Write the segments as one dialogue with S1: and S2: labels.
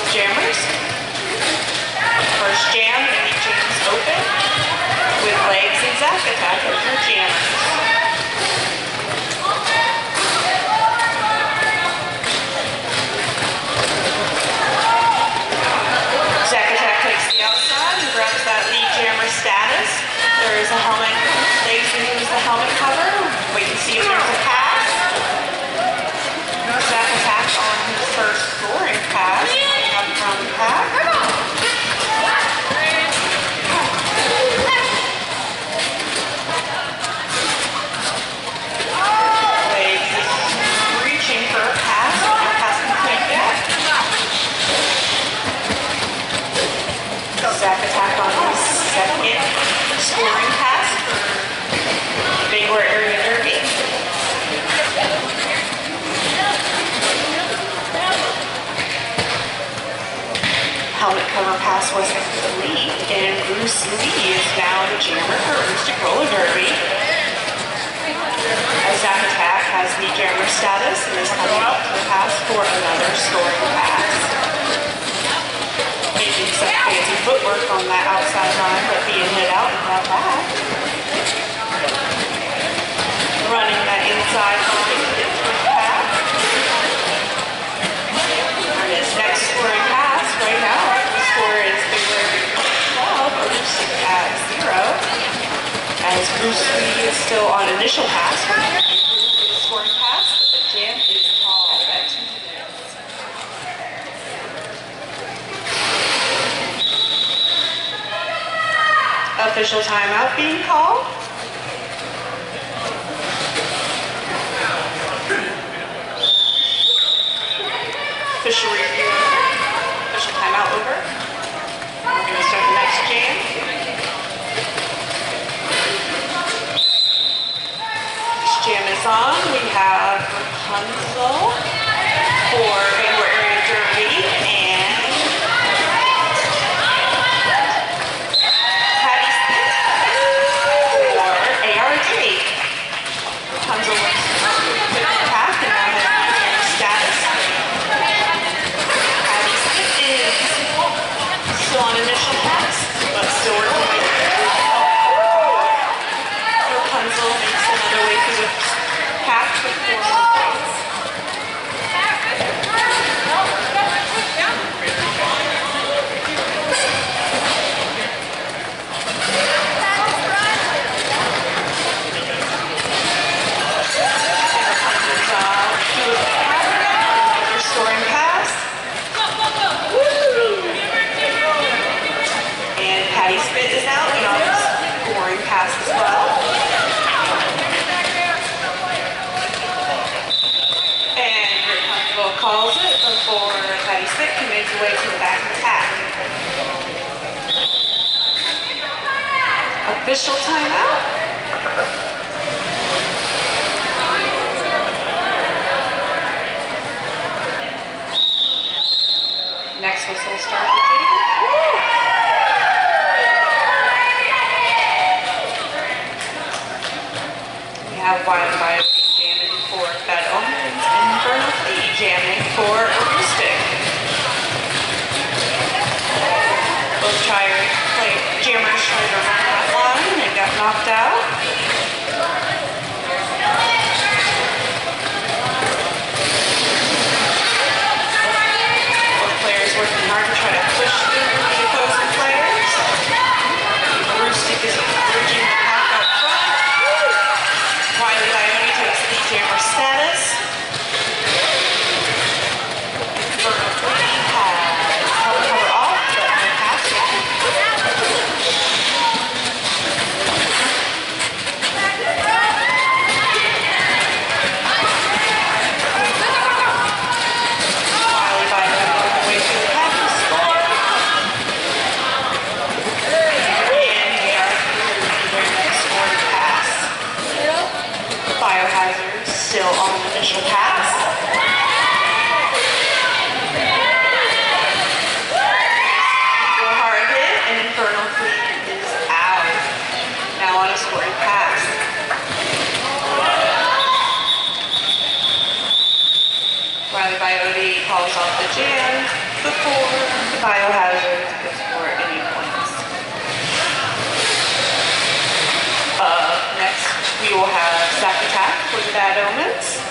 S1: both jammers. First jam, any jams open with legs and Zack Attack as your jammers. Zack Attack takes the outside and grabs that lead jammer status. There is a helmet, legs and use the helmet cover. Wait and see if there's a pass. Zack Attack on his first scoring pass. Up from the pack. Legs is reaching for a pass. No pass complete yet. Zack Attack on his second scoring pass for Bangor Area Derby. Helmet cover pass wasn't complete, and Bruce Lee is now the jammer for Aroostook Roller Derby. As Zack Attack has the jammer status and is coming up to the pass for another scoring pass. Making some fancy footwork on that outside line, but being hit out and not back. Running that inside line to get to the pass. And his next scoring pass right now, the score is Bangor 12, Aroostook at 0. As Bruce Lee is still on initial pass, scoring pass, but the jam is called at 2 minutes. Official timeout being called. Official review. Official timeout over. We're going to start the next jam. This jam is on. We have Rapunzel for Bangor Area Derby and Rapunzel was put in the pack and now has status. Patty Smith is still on initial pass, but still working way through. Rapunzel makes another way through the pack with 4 more points. Is out and on his scoring pass as well. And Rapunzel calls it before Patty Smith can make her way to the back of the pack. Official timeout. Next whistle will start the game. Have BiohazARDs jamming for Omens and jamming for Aroostook. Both jammers tried to run that line and got knocked out. Both players working hard to try to push through the opposing players. Aroostook is urging the pack up front. Jammer status. Cover off, but no pass yet. Wiley by the way through the pack to score. And we are through their next scoring pass. BiohazARDs still on the initial pass. Go hard hit and Infernal Fleet is out. Now on a scoring pass. Riley BiohazARDs calls off the jam before we will have Stack Attack for the Bad Omens.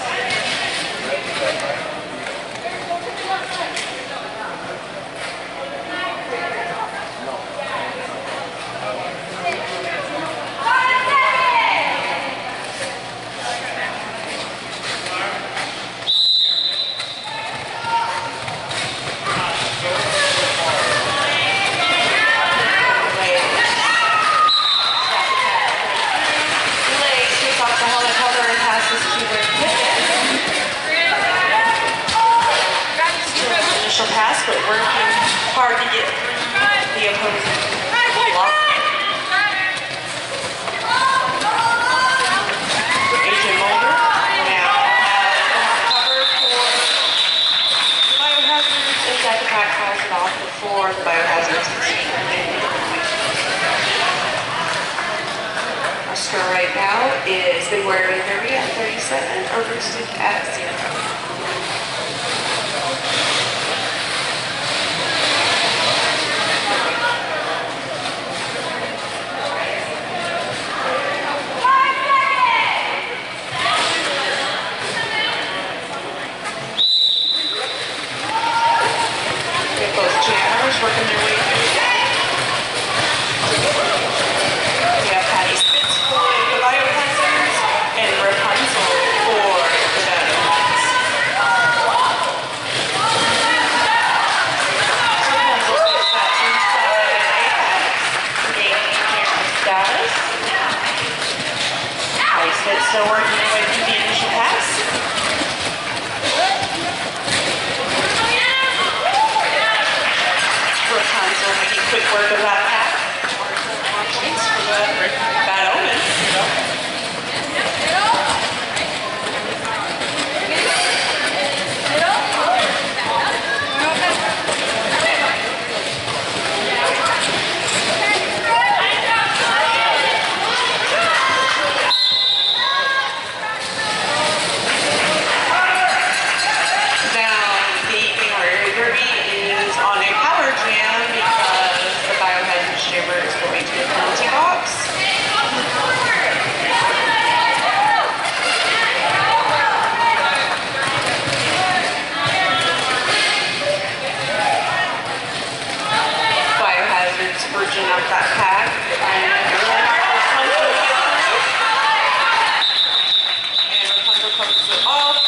S1: Pass, but working hard to get through the opposing block. Agent Mulder now has cover for the Biohazards, and Stack Attack calls it off before the Biohazards. Our score right now is February 30 at 37, Aroostook at 0. Working their way through that. We have Patty Spitz for the Biohazards and Rapunzel for the Bad Omens. Rapunzel gets that inside Apex, gaining Jeremy's status. Patty Spitz still working their way through the initial pass. Making quick work of that pack. Options for the Bad Omens. Virgin up that pack, and Rapunzel comes it off,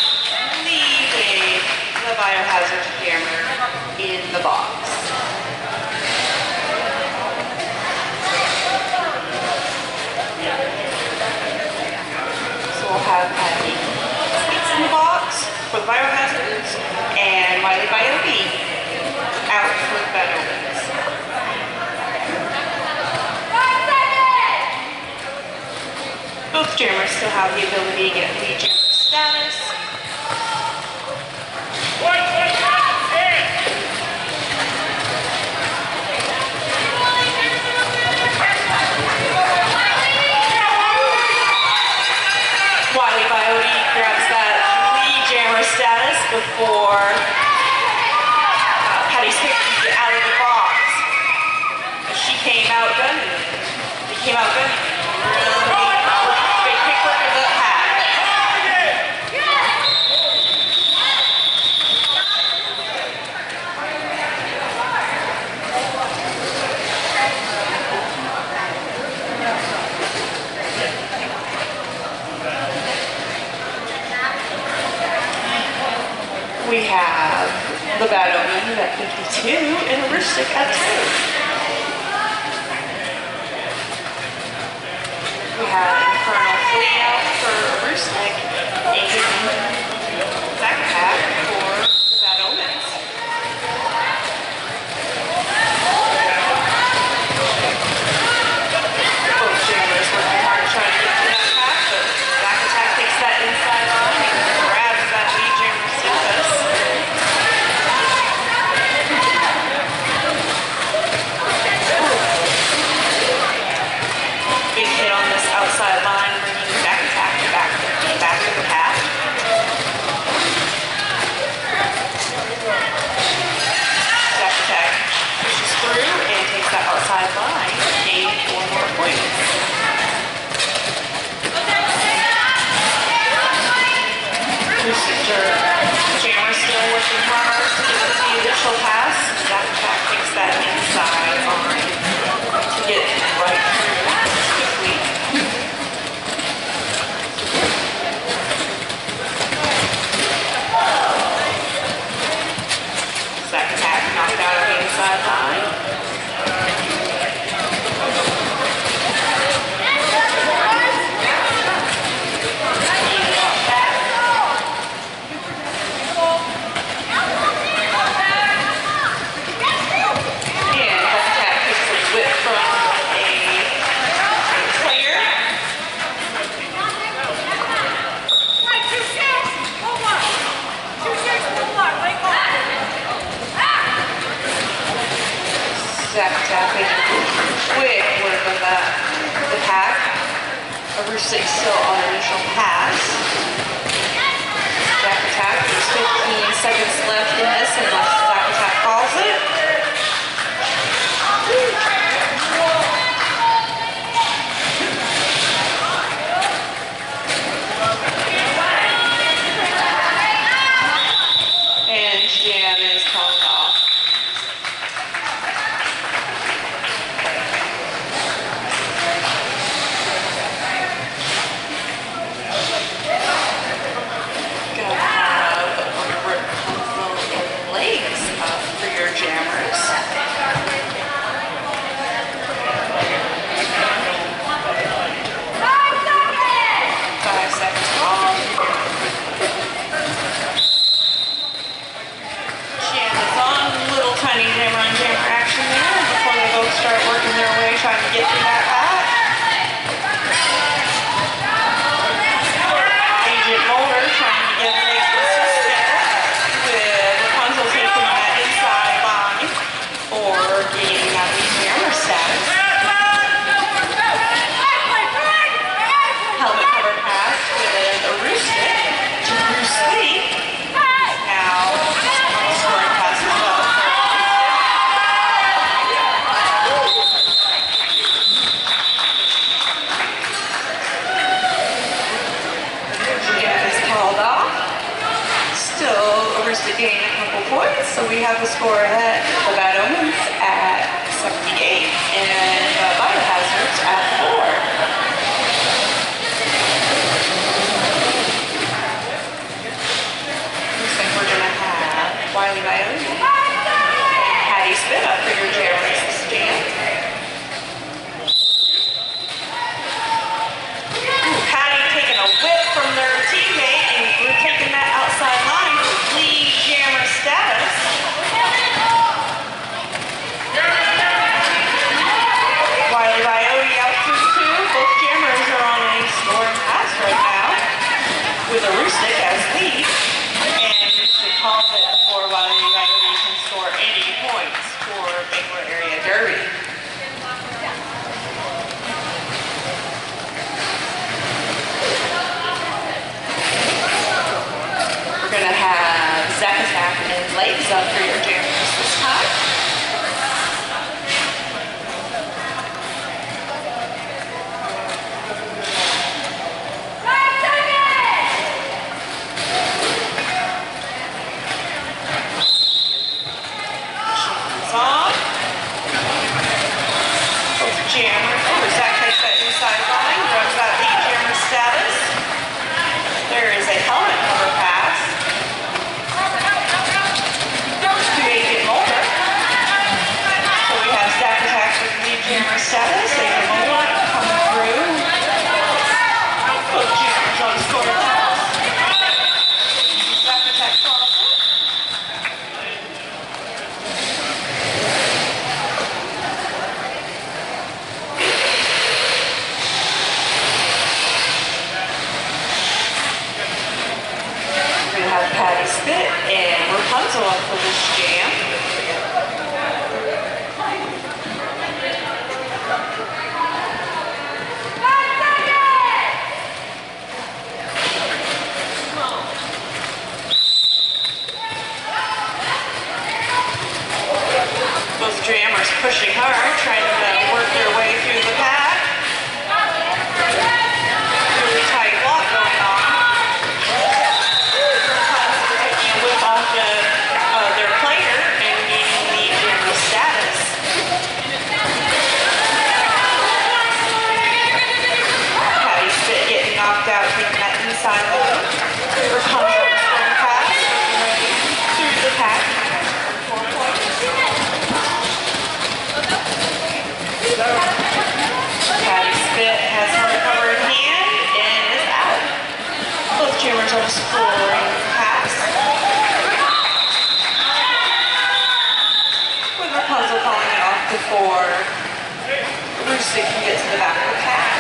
S1: leaving the Biohazard jammer in the box. So we'll have Patty Spitz in the box for the Biohazards, and Wiley Biohazard out for the Bad Omens. Both jammers still have the ability to get lead jammer status. Wiley Biohazard grabs that lead jammer status before Patty Spitz can get out of the box. She came out gunning. She came out gunning. We have the Bad Omen at 52 and Aroostook at 2. We have Infernal Flee out for Aroostook and Stack Attack for the Bad Omens. Both jammers working hard to try to get to that pack, but Stack Attack takes that inside line and grabs that lead jammer status. Big hit on this outside line, bringing Stack Attack back to the pack. Stack Attack pushes through and takes that outside line, gaining 4 more points. Aroostook still on initial pass. Zach attack. There's 15 seconds left in this unless Zach attack calls it. And jam is called off. Jammers. 5 seconds off. Jam is on. Little tiny jammer on jammer action there before they both start working their way trying to get through that pack. Agent Molder trying to get legs consistent with Rapunzel taking that inside line or getting that lead jammer status. Helmet cover pass with Aroostook to Bruce Lee. Now scoring pass as well. Jam is called off. Still Aroostook gain a couple points, so we have the score at the Bad Omens at 78 and the BiohazARDs at 4. Looks like we're gonna have Wiley Violet and Patty Spit up for your jammers this jam. Patty taking a whip from their teammate and we're taking that outside line for lead jammer status. Wiley Violet out through 2. Both jammers are on a scoring pass right now with Aroostook as lead. And Aroostook calls it before Wiley Violet can score 80 points for Bangor Area Derby. We're going to have Zach attack and legs up for your jammers this time. On. Both jammers. Oh, Zach takes that inside line, grabs that lead jammer status. There is a helmet cover pass to Agent Molder. So we have Zach attack with lead jammer status. Agent Molder coming through. Both jammers on the score pass. Zach attack calls it. Patty Spit and Rapunzel up for this jam. Both jammers pushing hard, trying to work their way through the pack. Really tight block going on. Off their player and gaining the jammer status. Patty Spit getting knocked out, taking that inside load. Rapunzel scoring pass, through the pack. 4 points. Patty Spit has her cover in hand and is out. Both jammers on a scoring pass. Rapunzel calling it off before Aroostook can get to the back of the pack.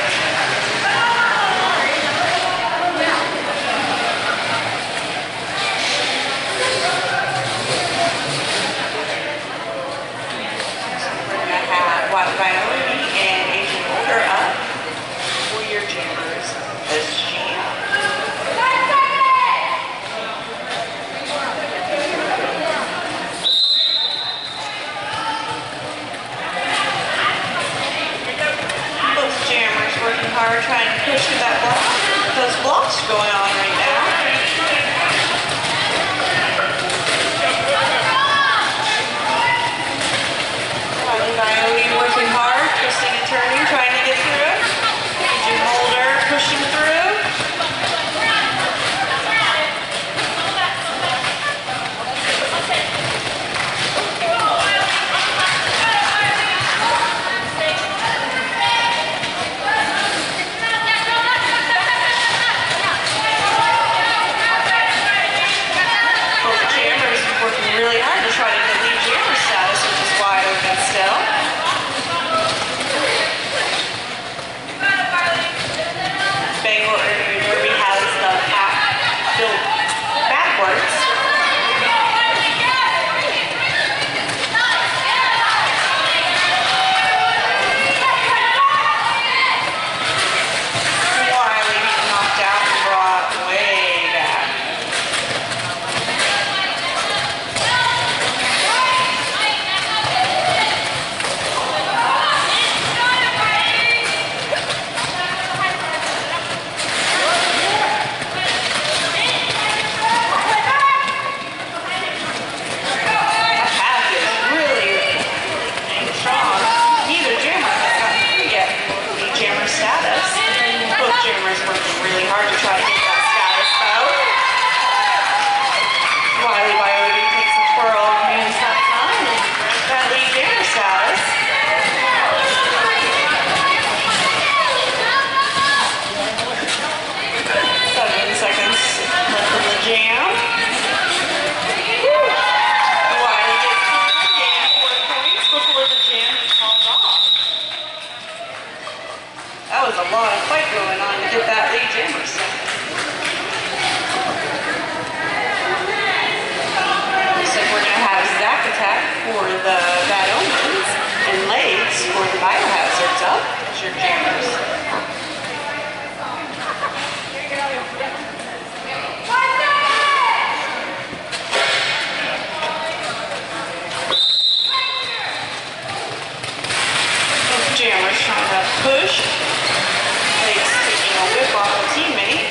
S1: So we're going to have Wiley Violet and Agent Molder up for your jammers. trying to push through that block. Those blocks going on right now. BiohazARDs working hard, twisting and turning, trying to get through it. Agent Holder pushing through. Really hard to try to get lead jammer status, which is wide open still. Bangor Area Derby has the pack built backwards. Wiley being knocked out and brought way back. Jammers working really hard to try to get that status though. BiohazARDs takes a twirl and means that time and that lead jammer status. 7 seconds left in the jam. Wiley gets through, gaining 4 points before the jam is called off. That was a lot of fight going on to get that lead jammer set. Looks like we're going to have Zach attack for the Bad Omens and legs for the BiohazARDs up. That's your jammers. Both jammers trying to push. Taking a whip off a teammate.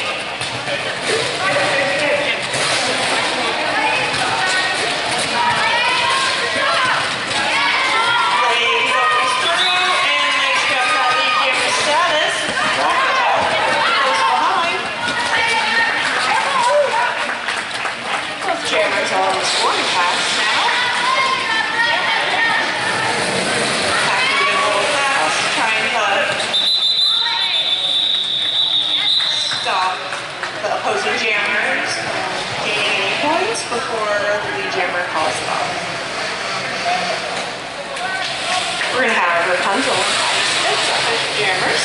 S1: Legs always through, and legs got that lead jammer status. Goes behind. Both jammers are on the scoring pass now. Back moving a little fast, trying to stop the opposing jammers gaining any points before the lead jammer calls it off. We're going to have Rapunzel and Aroostook jammers.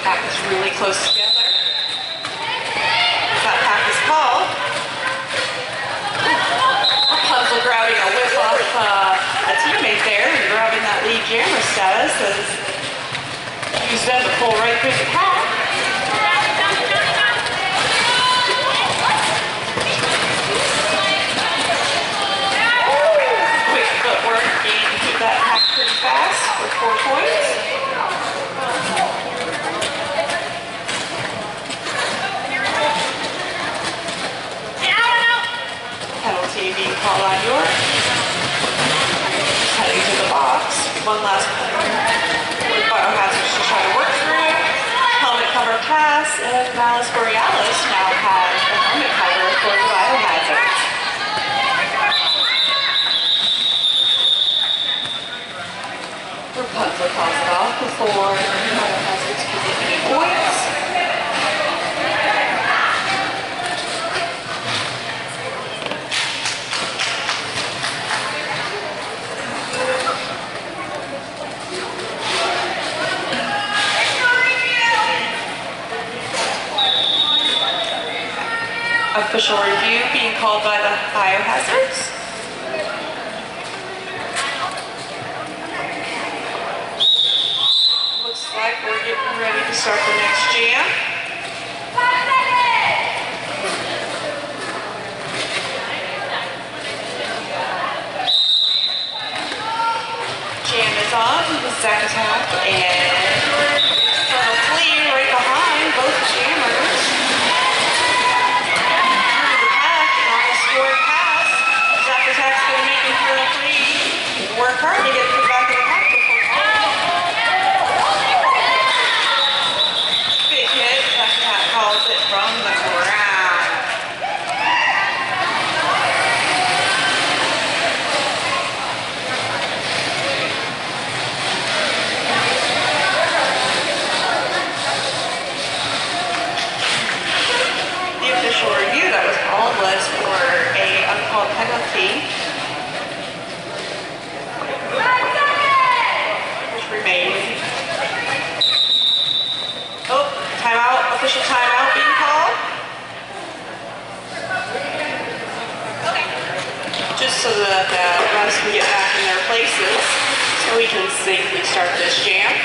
S1: Pack is really close together. That pack is called. Rapunzel grabbing a whip off a teammate there and grabbing that lead jammer status as used them to pull right through the pack. Quick footwork getting through that pack pretty fast for 4 points. Penalty being called on York. Heading to the box. One last with BiohazARDs to try to work through. Helmet cover pass, and Malice Borealis now has the helmet cover for the BiohazARDs. Rapunzel calls it off before BiohazARDs can get any points. Official review being called by the BiohazARDs. Looks like we're getting ready to start the next jam. initial review that was called was for a uncalled penalty, which remained. Oh, timeout, official timeout being called. Just so that the refs can get back in their places so we can safely start this jam.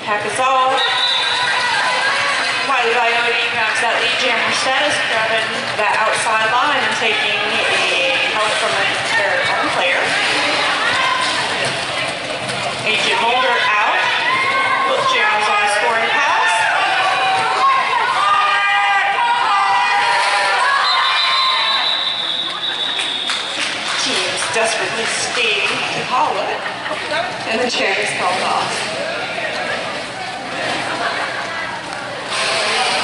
S1: Pack us all. Wiley Coyote grabs that lead jammer status, grabbing that outside line and taking a help from their own player. Agent Mulder out. Both jammers on a scoring pass. Teams desperately skating to call it, and the jam is called off.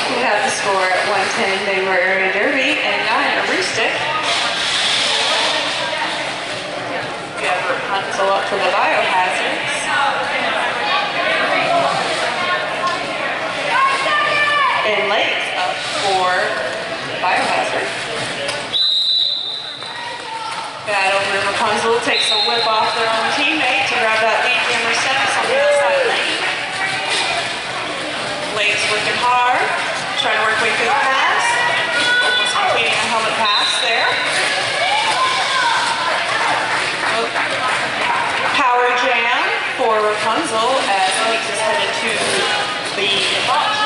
S1: We have the score at 110 Bangor Area Derby and 9 Aroostook. We have Rapunzel up for the BiohazARDs. And Lakes up for BiohazARD. Bad over Rapunzel takes a whip off their own teammate to grab that lead jammer status on the outside lane. Lakes working hard, trying to work way through the pass. Almost completing a helmet pass there. Power jam for Rapunzel as Lakes is headed to the box.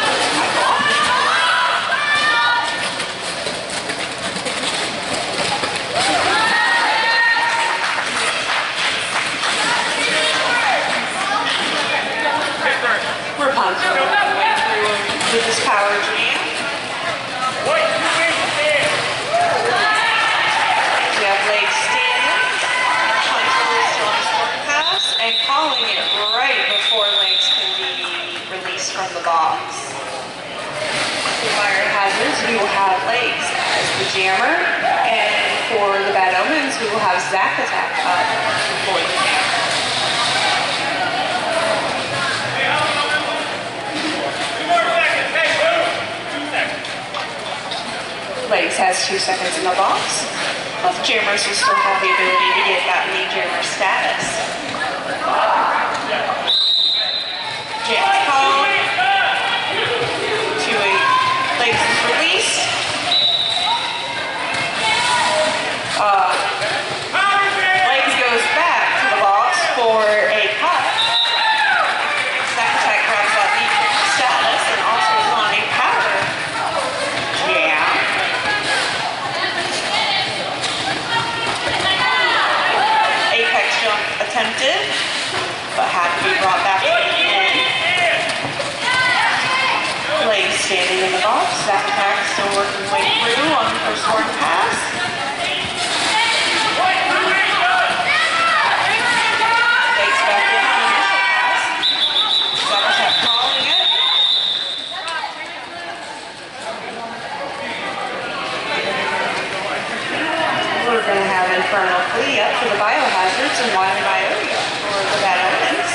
S1: Rapunzel went through with his power jam. We have Lakes standing. Rapunzel is still on his scoring pass and calling it right before Lakes can be released from the box. For BiohazARDs, we will have Lakes as the jammer, and for the Bad Omens, we will have Zach Attack up for the jammer. Lakes has 2 seconds in the box. Both jammers will still have the ability to get that lead jammer status. Jam's called. 2-8. Lakes is released. Lakes goes back to the box for a cut. Zach Attack grabs that lead jammer status and also is on a power jam. Jump attempted, but had to be brought back to the end. Lakes standing in the box. Zach Attack still working way through on the first scoring pass. Lakes back in on the initial pass. Zach Attack calling it. We're going to have Infernal Flea up for the BiohazARDs and Wiley Coyote for the Bad Omens.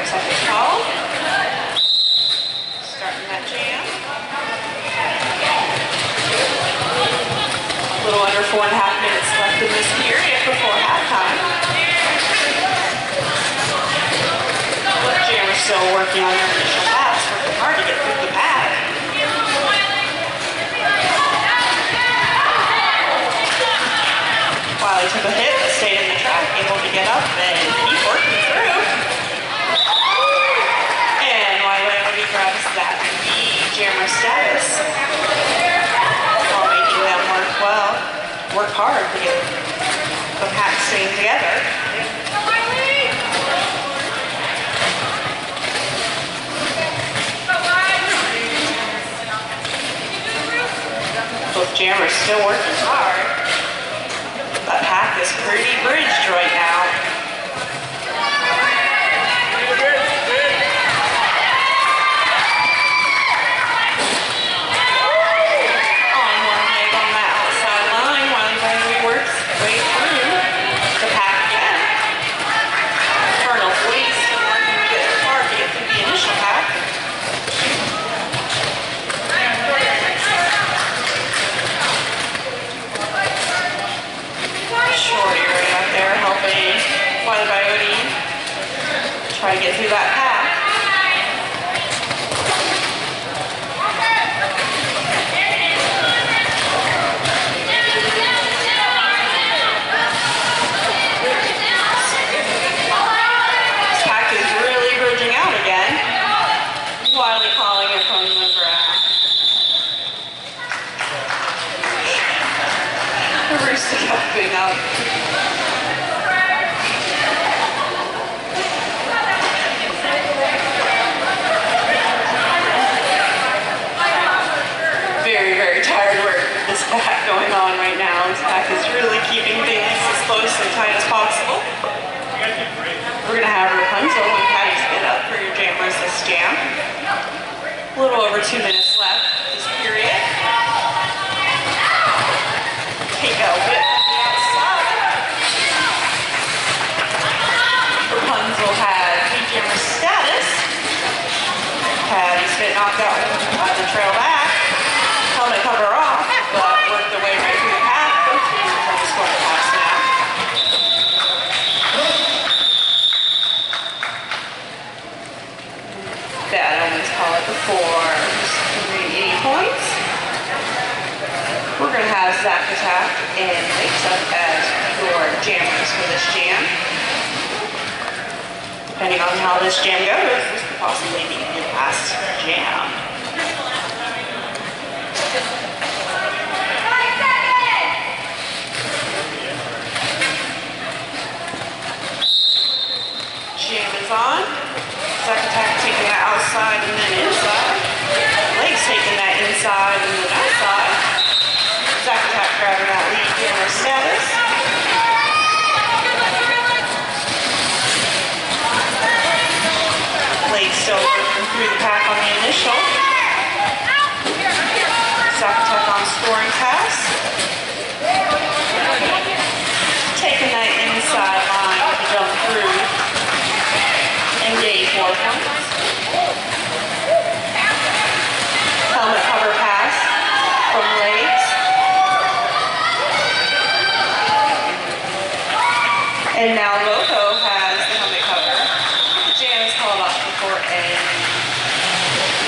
S1: Second call. Starting that jam. A little under 4.5 minutes left in this period before halftime. The jammer's still working on their initial pass, working hard to get through the pack. Wiley took a hit but stayed in the track, able to get up and keep working through. And Wiley grabs that jammer status while making them work hard to get the pack staying together. Both jammers still working hard. That pack is pretty bridged right now. On one leg on that outside line, one leg works its way through the pack again. Colonel Fleece working to get hard to get through the initial pack. Shorty right out there helping by the BiohazARDs try to get through that pack. This pack is really bridging out again. Wildly calling it from the ground. Aroostook helping out. Very, very tired work with this pack going on right now. This pack is really keeping things as close and tight as possible. We're going to have Rapunzel and Patty spin up for your jammers this jam. A little over 2 minutes left this period. Take a whip on the outside. Rapunzel had lead jammer status. Patty's been knocked out on the trail back. Helmet cover off, but worked their way right through the pack. Both teams have the scoring pass now. Bad Omens call it before 380 points. We're going to have Zach Attack and Lakes up as your jammers for this jam. Depending on how this jam goes, this could possibly be the last jam. Jam is on. Zach Attack taking that outside and then inside. Lakes taking that inside and then outside. Zach Attack grabbing that lead jammer status. Lakes still working through the pack on the initial. Zach Attack on scoring pass. Taking that inside line to jump through and gain 4 points. Helmet cover pass from Lakes. And now Loco has the helmet cover. The jam is called off before any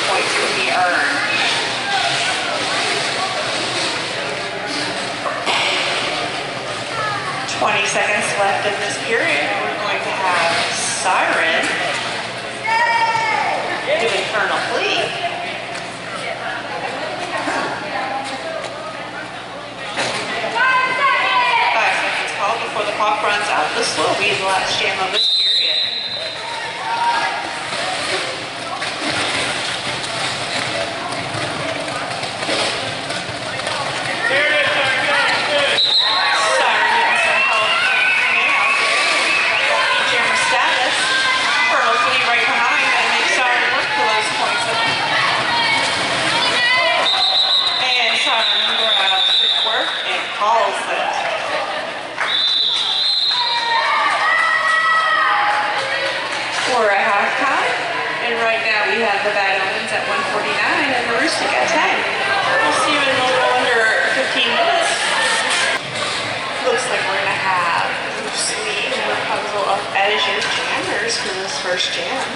S1: points will be earned. "20 seconds left in this period. We're going to have Siren doing Colonel Fleet. 5 seconds called before the clock runs out. This will be the last jam of this period. Siren getting some help coming out there. Jammer status. Colonel Fleet right behind and make Siren work for those points. And Siren grabs quick work and calls it. We're at halftime, and right now we have the Bad Omens at 149 and Aroostook at 10. We'll see you in a little under 15 minutes. Looks like we're going to have Bruce Lee and Rapunzel up as your jammers for this first jam.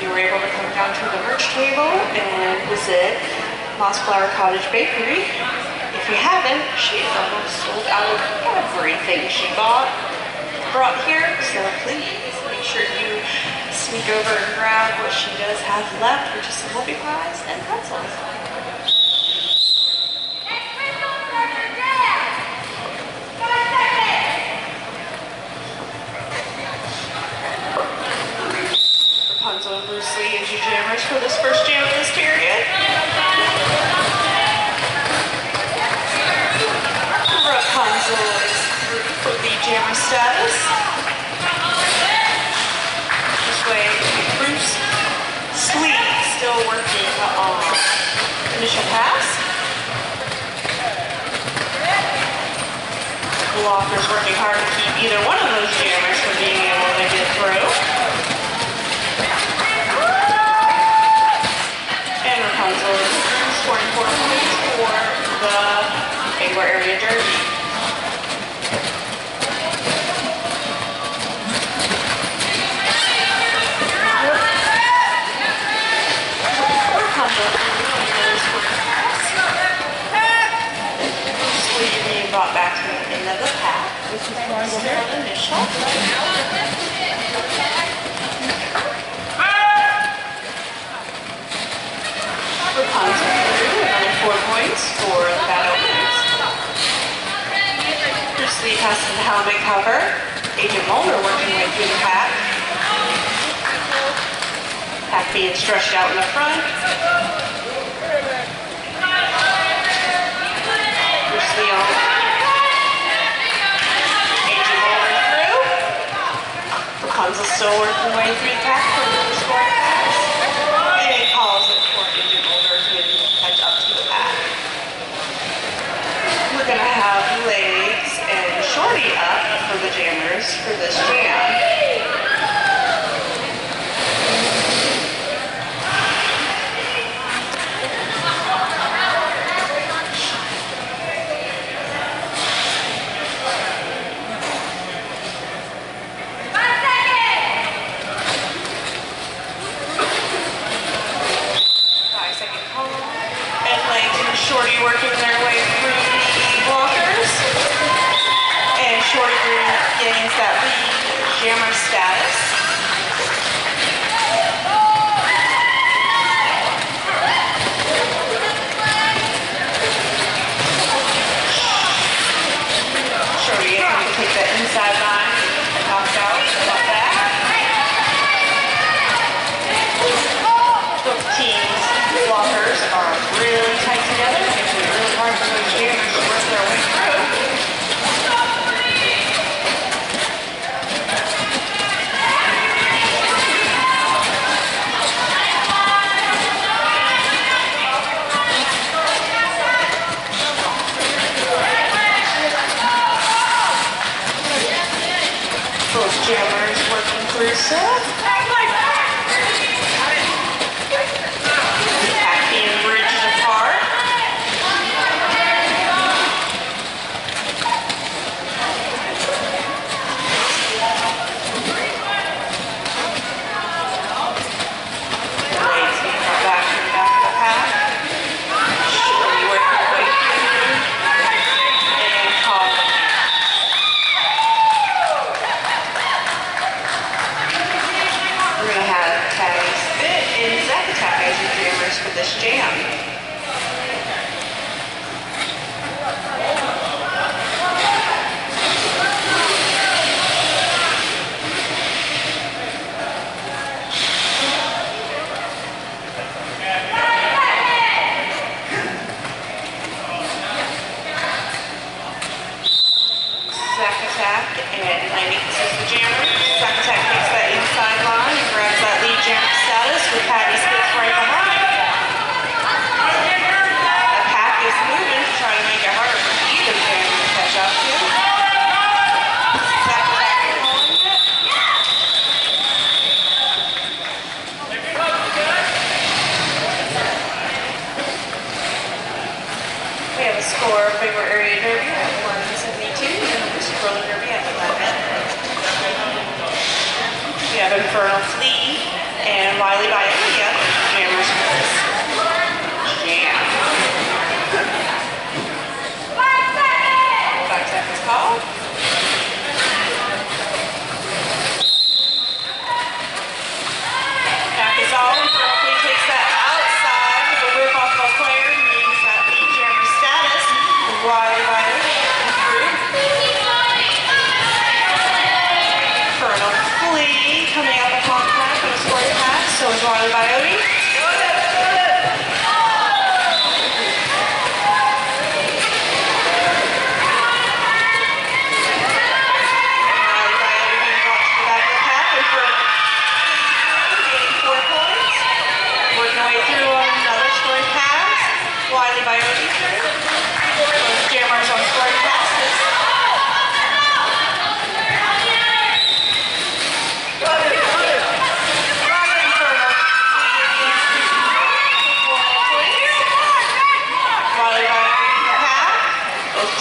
S1: You were able to come down to the merch table and visit Mossflower Cottage Bakery. If you haven't, she is almost sold out of everything she brought here, so please make sure you sneak over and grab what she does have left, which is some whoopie pies and pretzels. jammer status. This way, Bruce Sweet still working on initial pass. Blocker's working hard to keep either one of those jammers from being able to get through. And Rapunzel is scoring 4 points for the Bangor area derby. Rapunzel being brought back to the end of the pack. This is their initial. Rapunzel through another 4 points for that Omens. Bruce Lee passes the helmet cover. Agent Mulder working way through the pack. Pack being stretched out in the front. Bruce Lee on. Agent Mulder through. Rapunzel still working way through the pack for the scoring pass. And it calls it for Agent Mulder to catch up to the pack. We're going to have Legs and Shorty up for the jammers for this jam. Shorty working their way through the blockers. And Shorty gains that lead jammer status. Shorty able to take that inside line, knocked out, like that. Both teams' blockers are really tight together. Makes it really hard for those jammers to work their way through. Both jammers working through stuff. Pack being bridged apart. Legs being brought back to the back of the pack. Shorty working their way through. And caught. We're going to have Tabby Spit and Zack Attack as your jammers for this jam. Zack Attack and Landing is the jammer. Zack Attack takes that inside line and grabs that lead jammer status with Patty Spitz right behind. The pack is moving to try to make it harder for either jammer to catch up to. Zack Attack is holding it. We have a score of Bangor area derby at 172 and the Aroostook roller derby at 11. We have Infernal Flea and Wiley BiohazARDs jammers for this jam. 5 seconds called. Back is all. Infernal Flea takes that outside with a whip off of a player and gains that lead jammer status. Wiley BiohazARDs through. Infernal Flea coming out the top pack on a scoring pass. So is Wiley BiohazARDs.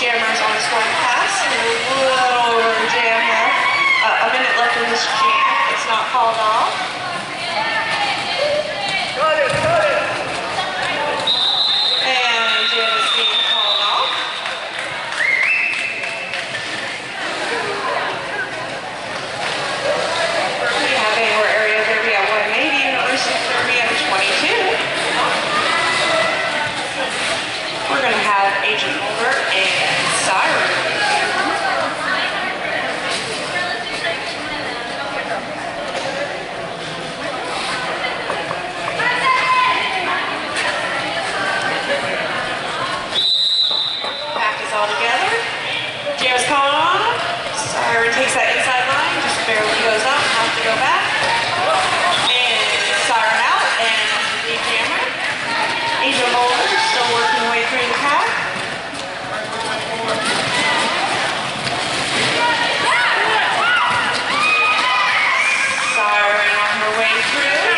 S1: jammers on a scoring pass. A little over jam left. A minute left in this jam. It's not called off. And jam is being called off. We have Bangor area derby at 180 and Aroostook derby at 22. We're going to have Agent Mulder and Siren. Pack is all together. Jam is calling on. Siren takes that inside line, just barely goes up, has to go back. And Siren out, and the jammer. Agent Mulder still working her way through the pack. Siren on her way through.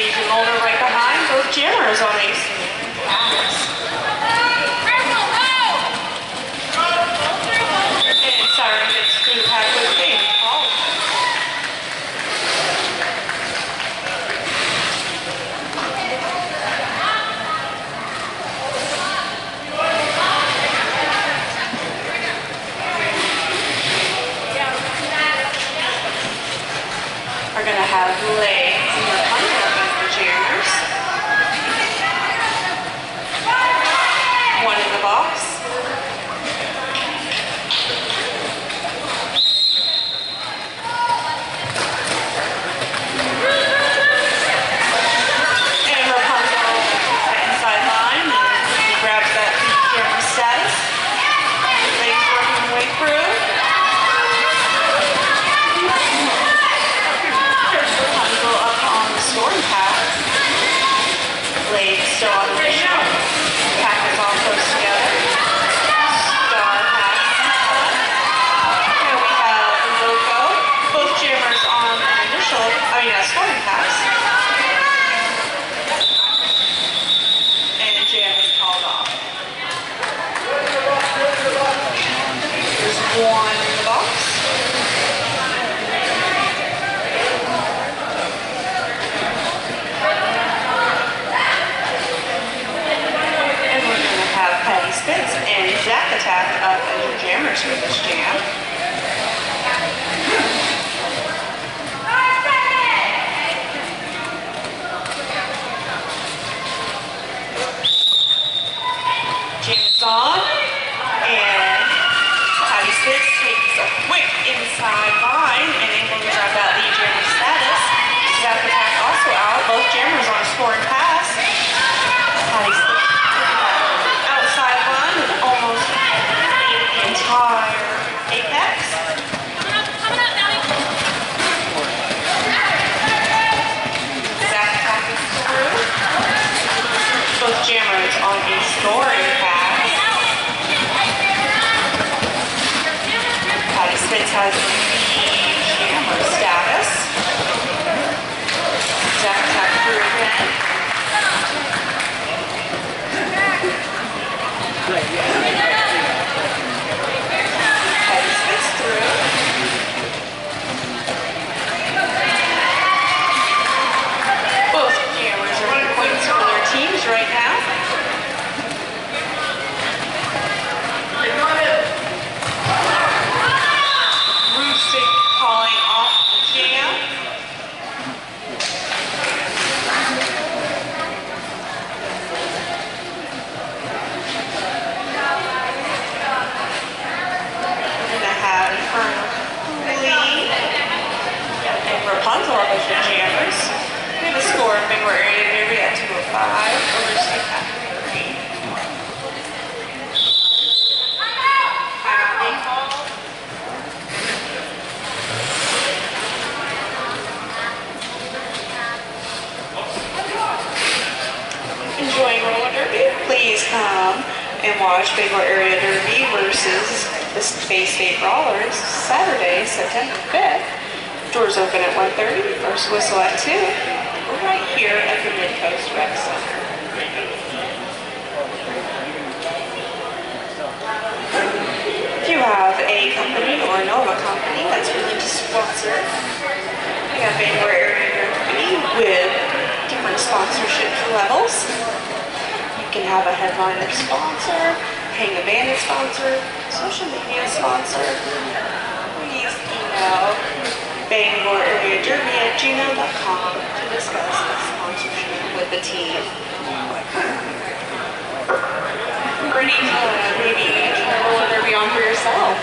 S1: Agent Mulder right behind. Both jammers on a pass. And Siren gets through the pack with a call. We're going to have legs and the punter against the jammers. One in the box. And Rapunzel takes that inside line and grabs that jammer status. Legs working her way through. Rapunzel up on the scoring pass. Legs still on the mission. Pack is all close together. Star pass. Here we have the logo. Both jammers on an scoring pass. And jam is called off. There's one in the box. And we're going to have Patty Spitz and Zach Attack up as your jammers for this jam. Jam is on, and Patty Spitz takes a quick inside line and able to grab that lead jammer status. Zach Attack also out, both jammers on a scoring pass. Patty Spitz outside line and almost made the entire apex. Zach Attack is through. Both jammers on a scoring pass. Patty Spitz has the jammer status. Zach Attack through again. Patty Spitz through. Both jammers are winning points for their teams right now. Aroostook calling off the jam. We're going to have Lee and Rapunzel up as your jammers. We have a score in Bangor area derby at 205. Aroostook at 3. Being called. Enjoying roller derby? Please come and watch Bangor area derby versus the Bay State Brawlers Saturday, September 5th. Doors open at 1:30, first whistle at 2. We're right here at the Mid-Coast Rec Center. Nova Company that's willing to sponsor. We have Bangor Area Derby with different sponsorship levels. You can have a headliner sponsor, hang a bandit sponsor, social media sponsor. Please email BangorAreaDerby@gmail.com to discuss the sponsorship with the team. Ready to maybe try roller derby on for yourself.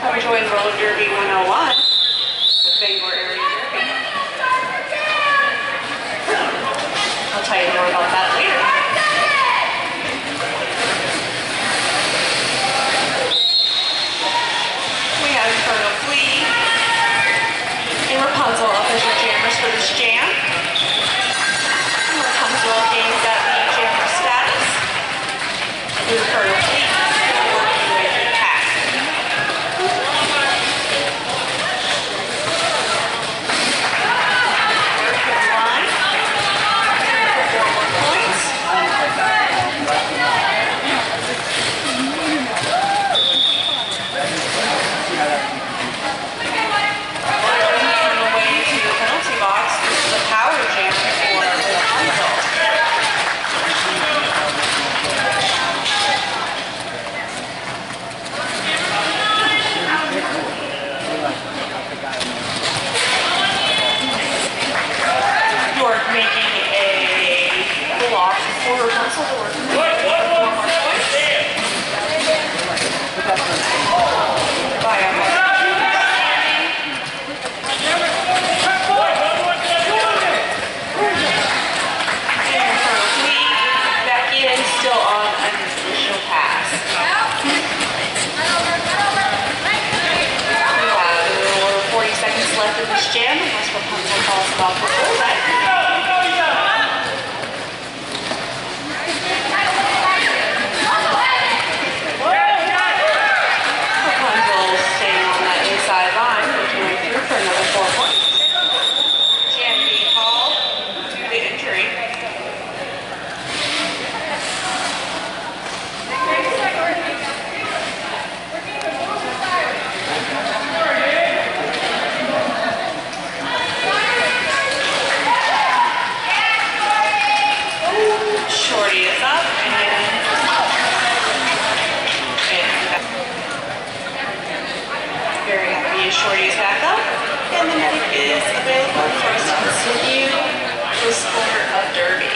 S1: Come join Roller Derby 101 with Bangor Area Derby. I'll tell you more about that later. We have Colonel Flea and Rapunzel official jammers for this jam. Rapunzel gains that lead jammer status. With Colonel Flea working with the pack. Line. 4 more points. On the way to the penalty box, this is a power jam for Rapunzel. York making a block for Rapunzel to work with. 4 more points. Back in, still on an initial pass. We have a little over 40 seconds left in this jam, unless Rapunzel calls it off before that. Rapunzel staying on that inside line, continuing through for another 4 points. Jam being called due to injury. Shorty is up and very happy Shorty is back up and the medic is available for us to continue the sport of derby.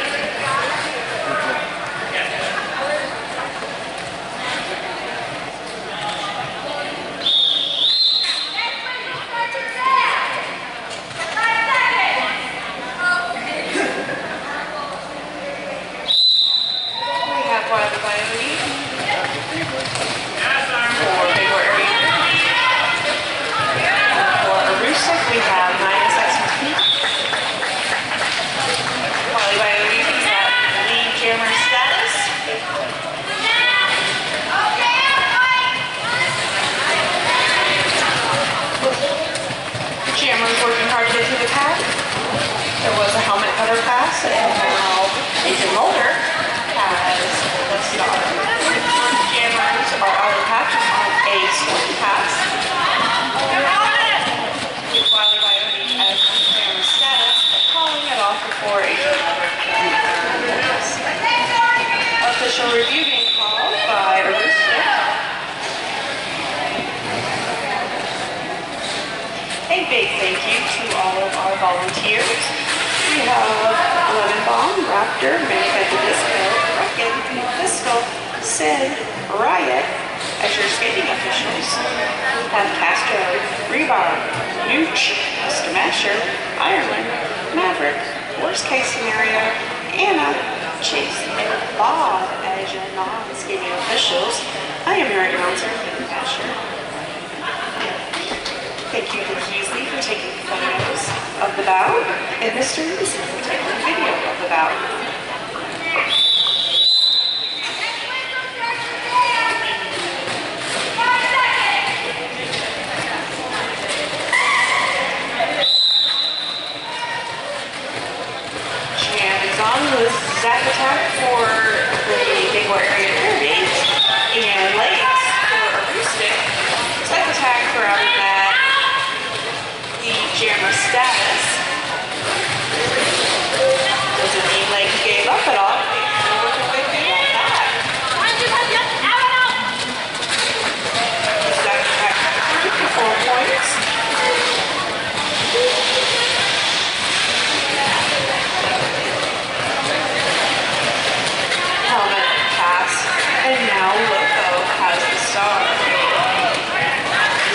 S1: For Bangor Area Derby. For Aroostook, we have 9 seconds. Wily Biohazard is at lead jammer status. Jammers working hard to get through the pack. There was a helmet cutter pass, and now Agent Mulder has the start. Jammers are out of patch on a swing pass. Wily Biohazard as jammer status, calling it off before Agent Mulder. Official review being called by Aroostook. A big thank you to all of our volunteers. We have Lemon Bomb, Raptor, Manufactured Disco, Reckon, Disco, Sid, Riot as your skating officials. We have Castro, Rebar, Nooch, Mr. Masher, Ireland, Maverick, Worst Case Scenario, Anna, Chase, and Bob as your non-skating officials. I am your announcer, Masher. Thank you to Keesley for taking photos of the bout, and Mr. Lucy for taking a video of the bout. Jam is on with Zach Attack for the Bangor Area Derby, and Legs for Aroostook. Zach Attack for out of that.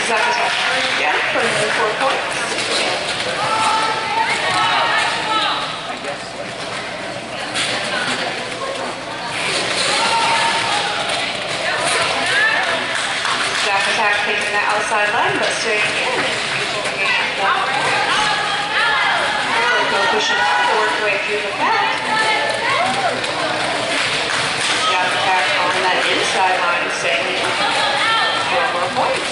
S1: Zach is back through again for another 4 points. Zach attack taking that outside line, but staying in and able to gain 4 points. Go pushing hard to work their way through the back. Jab attack on that inside line, staying in. 4 more points.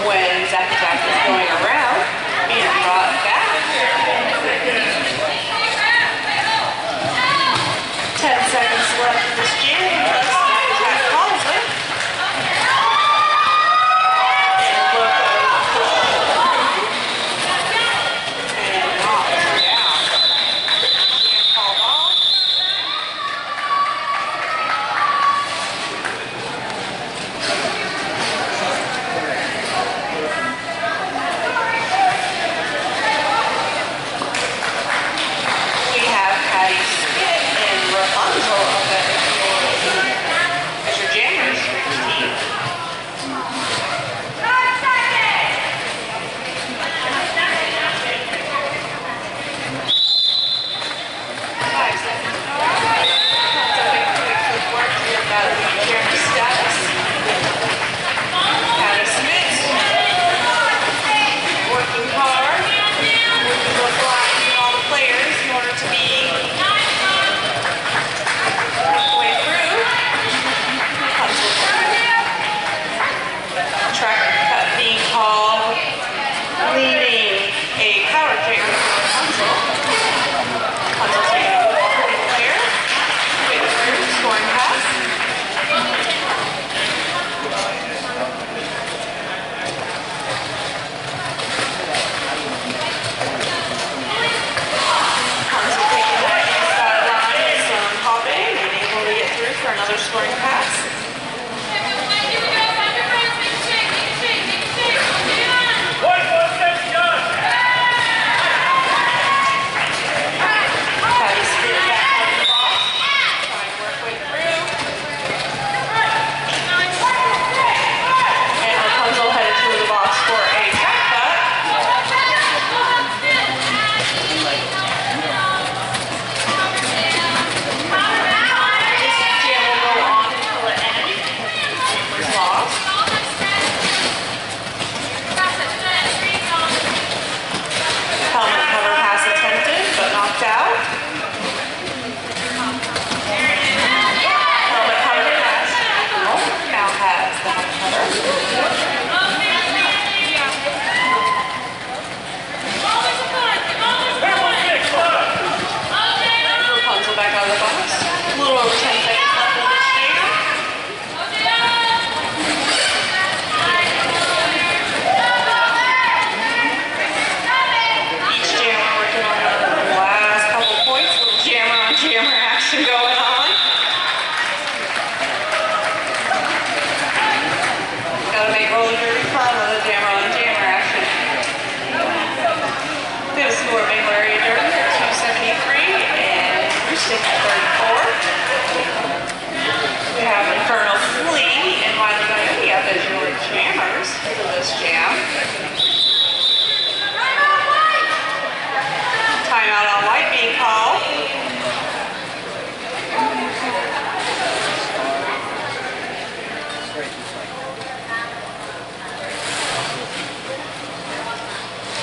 S1: When Zach attack is going around, being brought back. 10 seconds left in this game. Zach attack calls it. And look and knocks her down. Can't call ball. Scoring pass. Patty's spear back on the ball. Trying to work way through. And Rapunzel headed through the box for a track cut.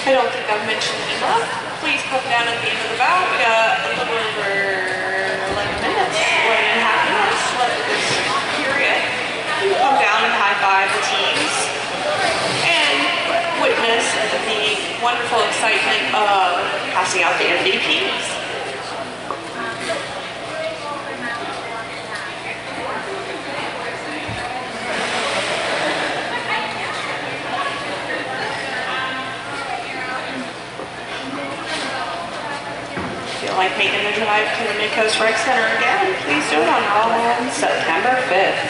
S1: I don't think I've mentioned it enough. Please come down at the end of the bout. We got a little over 11 minutes, 11.5 minutes left of this period. You can come down and high-five the teams and witness the wonderful excitement of passing out the MVPs. like making the drive to the Midcoast Rec Center again, please do it on September 5th.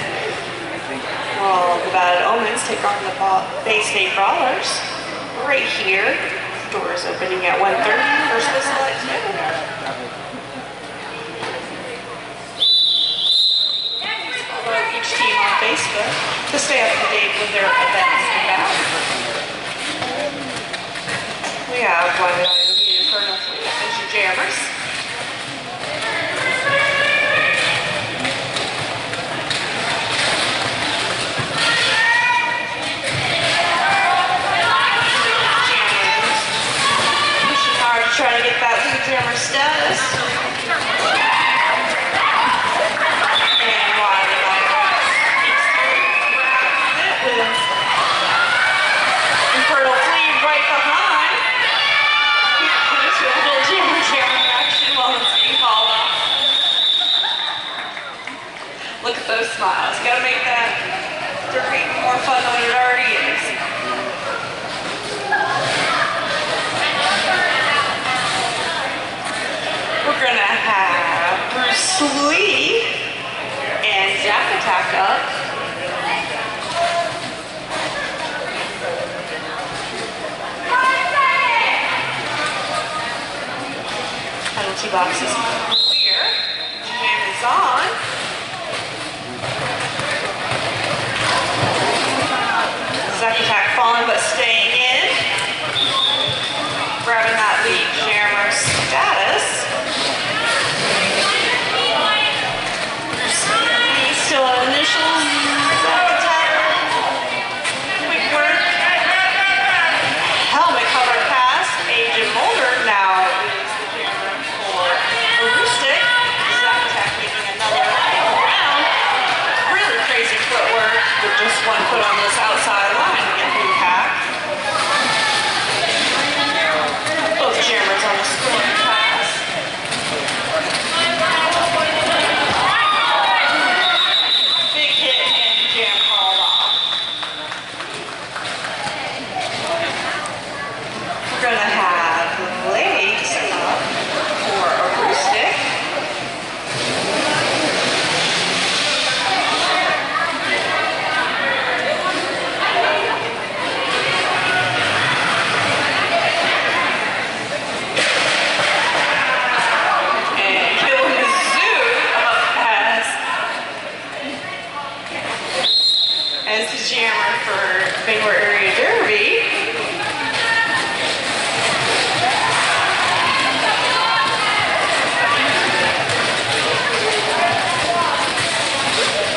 S1: Well, the Bad Omens take on the Bay State Brawlers right here. Doors opening at 1:30 versus Select 2. Follow each team on Facebook to stay up to date with their events and battles. We have one Infernal Fleet as your jammers. Pushing hard to try to get that lead jammer status. And Wiley with Infernal Fleet right behind. There's a little jammer action while it's being called off. Look at those smiles. Gotta make that derby more fun than it already is. We're gonna have Bruce Lee and Zach Attack up. Penalty box is clear. Jam is on. Zach Attack falling but staying in. Grabbing that lead jammer status. Still on initials. Zach Attack. Quick work. Helmet cover pass. Agent Mulder now is the jammer for Aroostook. Zach Attack making another round. Really crazy footwork with just one foot on this outside line to get through pack. Both jammers on the scoring pass. Big hit and jam called off. We're gonna have legs up for Aroostook. And Bill Mizzou up as the jammer for Bangor Area Derby.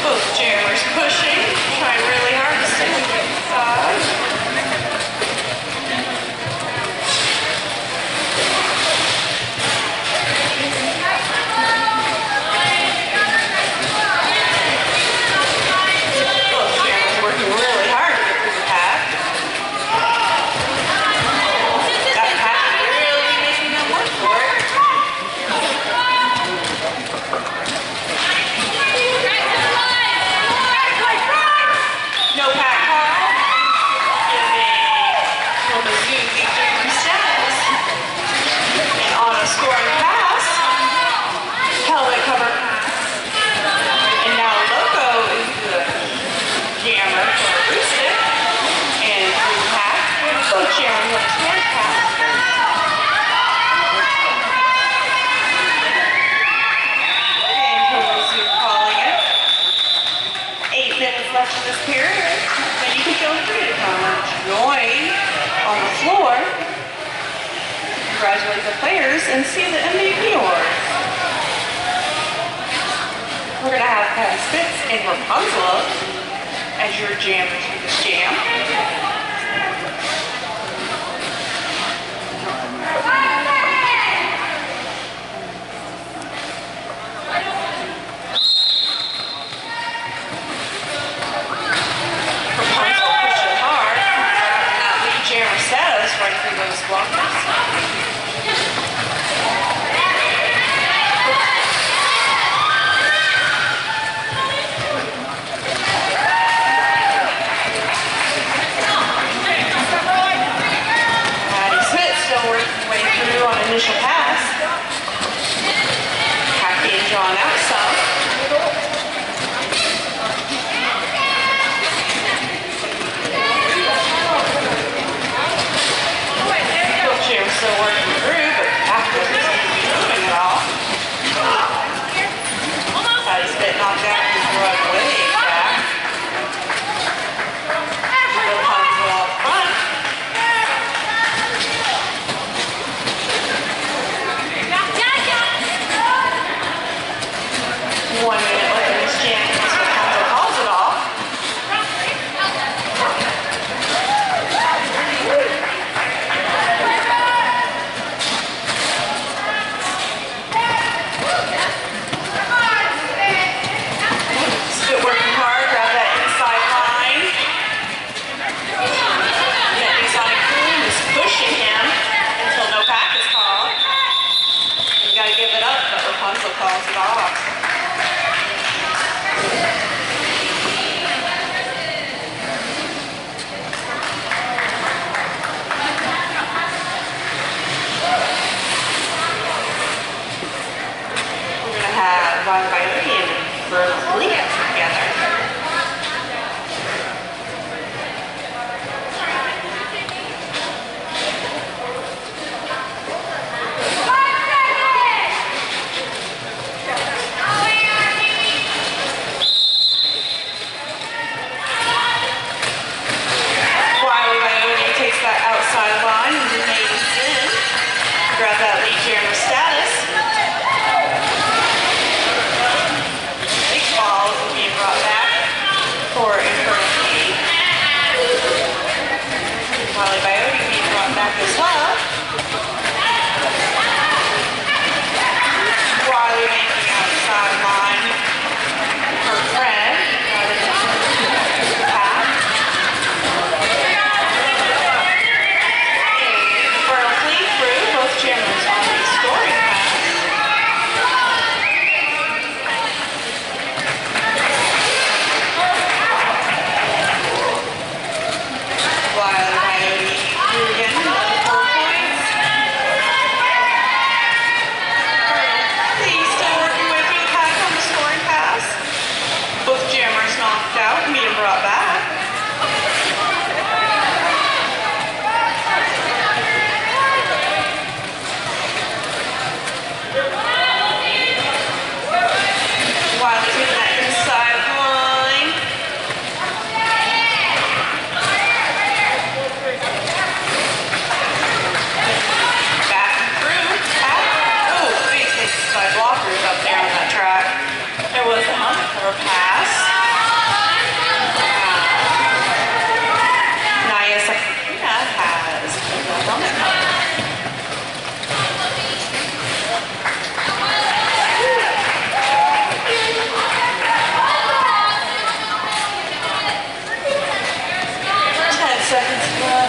S1: Both jammers pushing, trying really hard to stay inside. Both jammers working really hard to get through the pack. That pack is really making them work for it. No pack call. Giving Mizzou lead jammer status. And on a scoring pass. Helmet cover pass. And now Loco is the jammer for Aroostook. And through pack. Both jammers on the scoring pass. And Mizzou calling it. 8 minutes left in this period. Then you can feel free to come join on the floor. Congratulate the players and see the MVP awards. We're going to have Patty Spitz and Rapunzel as your jammers for this jam. Rapunzel pushing hard. That lead jammer status right through those blockers. Patty Smith still working her way through on initial pass.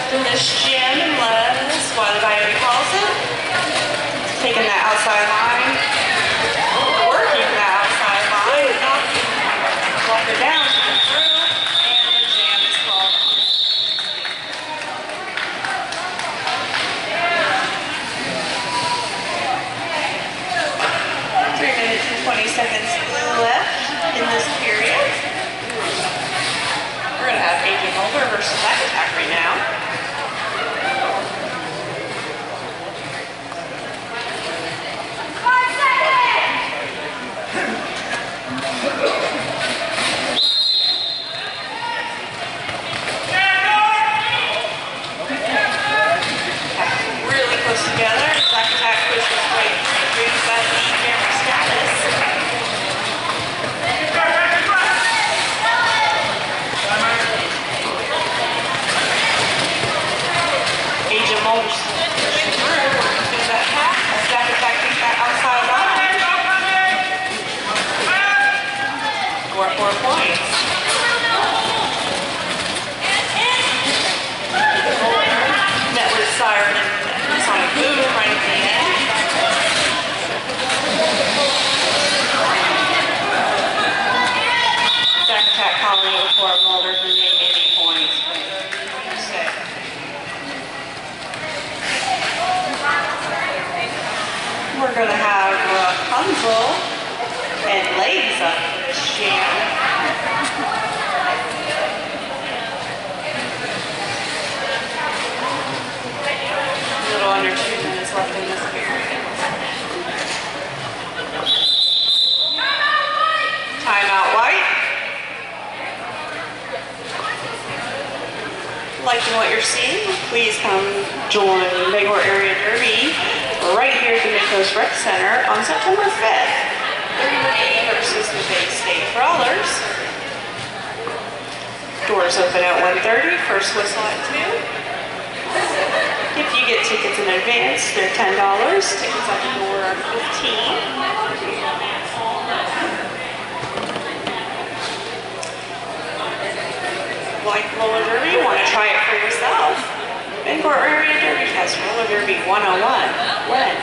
S1: in this gym unless Wiley Bio calls it. Taking that outside line. Working that outside line. Walk her down, take her through, and the jam is called on. 3 minutes and 20 seconds left in this period. We're going to have AJ Mulder versus Back Attack right now. Really close together. Back Attack pushes right through, brings that lead camera status. Agent Mulder's pushing through, working through that pack. Back Attack takes that outside line. 4 points. Network siren and sonic boom right at the end. Back Attack calling it for Mulder for getting 80 points. We're going to have Rapunzel and legs up for this jam. A little under 2 minutes left in this period. Timeout White. Liking what you're seeing, please come join Bangor Area Derby right here at the Midcoast Rec Center on September 5th. 30 versus the Bay State Brawlers. Doors open at 1:30, first whistle at 2. If you get tickets in advance, they're $10. Tickets at the door are $15. Like roller derby, you want to try it for yourself? Bangor Area Derby has Roller Derby 101. When?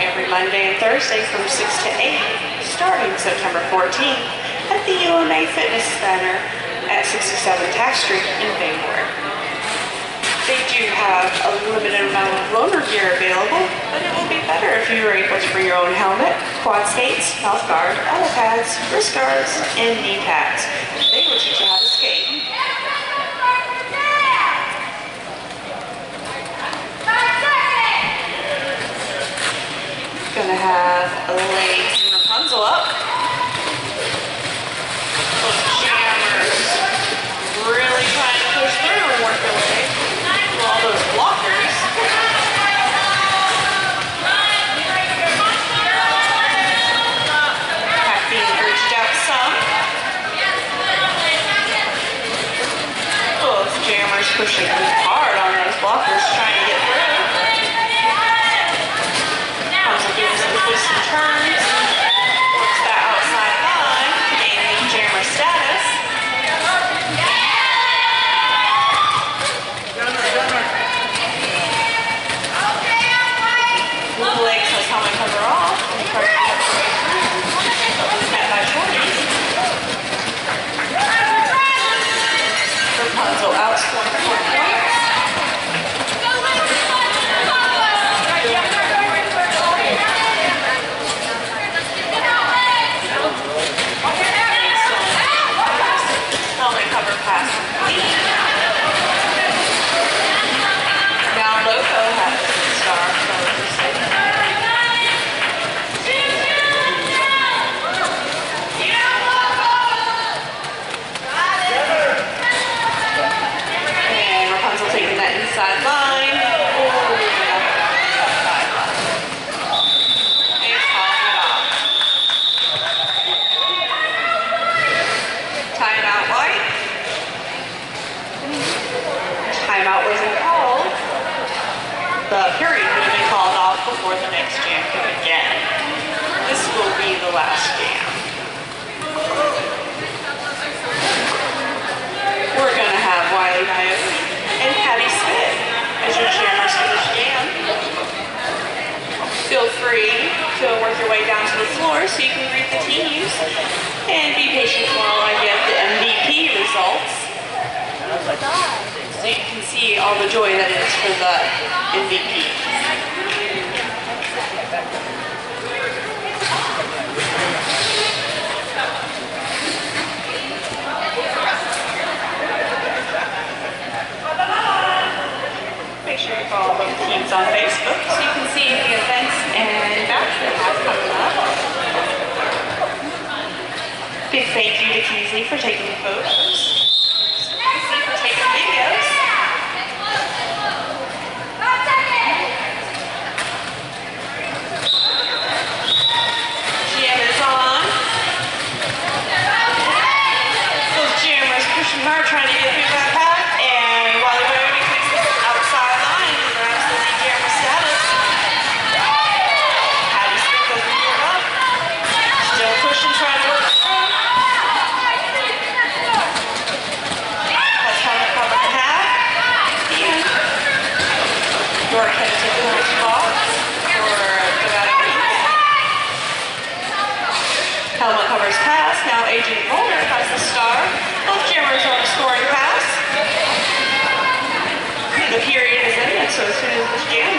S1: Every Monday and Thursday from 6 to 8, starting September 14th at the UMA Fitness Center at 67 Taft Street in Bangor. They do have a limited amount of roller gear available, but it will be better if you are able to bring your own helmet, quad skates, mouth guard, elbow pads, wrist guards, and knee pads. They will teach you how to skate. Gonna have legs and Rapunzel up. Those jammers really trying to push through and work their way through all those blockers. Pack being bridged out some. Those jammers pushing hard on those blockers trying to get through. Gives some twists and turns, works that outside line, gaining jammer status. Blue legs has helmet cover off, and tries to get the way through. Met by shorties. Rapunzel outscoring 4 points. Helmet cover pass complete. Now Loco has a star colors. And Rapunzel taking that inside line. And calling it off. Timeout White. Timeout wasn't called. The period would have been called off before the next jam could begin. This will be the last jam. We're going to have Wiley Bio and Patty Smith score so you can read the teams and be patient while I get the MVP results. So you can see all the joy that is for the MVP. Make sure you follow both teams on Facebook so you can see the events and events that have coming up. Big thank you to Keesley for taking the photos. Keesley for taking videos. GM is on. Those GMers pushing hard trying to get through that path, and Wally Bowie takes the outside line and grabs the GM status. Patty Smith doesn't give up. Still pushing, trying to work through. Has helmet cover in half. And York had to take the next ball for the batting. Helmet covers pass. Now Agent Mulder has the star. Both jammers on a scoring pass. The period is ended, so as soon as this jam